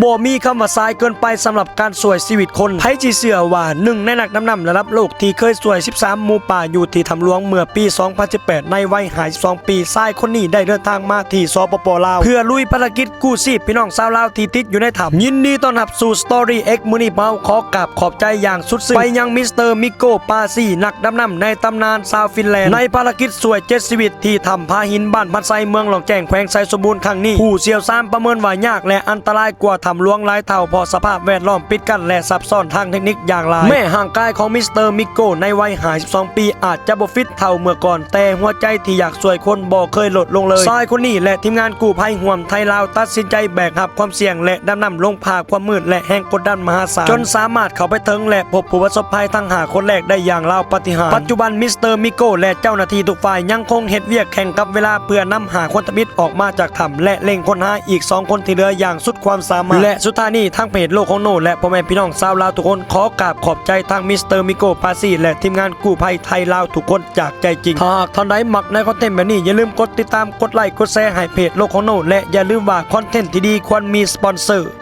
บ่มีคำว่าสายเกินไปสำหรับการสวยชีวิตคนไผสิเชื่อว่าหนึ่งในนักดำน้ำระดับโลกที่เคยสวย13หมู่ป่าอยู่ที่ถ้ำหลวงเมื่อปี 2018 ในวัย52 ปีชายคนนี้ได้เดินทางมาที่สปป.ลาวเพื่อลุยภารกิจกู้ชีพพี่น้องชาวลาวที่ติดอยู่ในถ้ำยินดีต้อนรับสู่ Story X มื้อนี้เฮาขอกราบขอบใจอย่างสุดซึ้งไปยังมิสเตอร์มิโกปาซีนักดำน้ำในตำนานชาวฟินแลนด์ในภารกิจสวย7ชีวิตที่ถ้ำผาหินบ้านพัดไซเมืองหลองแจ้งแขวงไซสมบูรณ์ครั้งนี้ผู้เชี่ยวชาญประเมินว่ายากและอันตรายกว่าถ้ำหลวงหลายเท่าพอสภาพแวดล้อมปิดกั้นและซับซ้อนทางเทคนิคอย่างหลายแม้ห่างกายของมิสเตอร์มิโกในวัย52 ปีอาจจะบ่ฟิตเท่าเมื่อก่อนแต่หัวใจที่อยากสวยคนบ่เคยลดลงเลยชายคนนี้และทีมงานกู้ภัยห่วมไทยลาวตัดสินใจแบกรับความเสี่ยงและดำน้ำลงผ่าความมืดและแห่งกดดันมหาศาลจนสามารถเข้าไปถึงและพบผู้ประสบภัยทั้ง5คนแรกได้อย่างราวปาฏิหาริย์ปัจจุบันมิสเตอร์มิโกและเจ้าหน้าที่ทุกฝ่ายยังคงเฮ็ดเวียกแข่งกับเวลาเพื่อนำหาคนทมิตออกมาจากถ้ำและเร่งค้นหาอีก2คนที่เหลืออย่างสุดความสามารถและสุดท้ายนี้ทางเพจโลกของโนและพ่อแม่พี่น้องชาวลาวทุกคนขอกราบขอบใจทางมิสเตอร์มิโกปาซีและทีมงานกู้ภัยไทยลาวทุกคนจากใจจริงหากท่านใดมักในคอนเทนต์แบบนี้อย่าลืมกดติดตามกดไลค์กดแชร์ให้เพจโลกของโนและอย่าลืมว่าคอนเทนต์ที่ดีควรมีสปอนเซอร์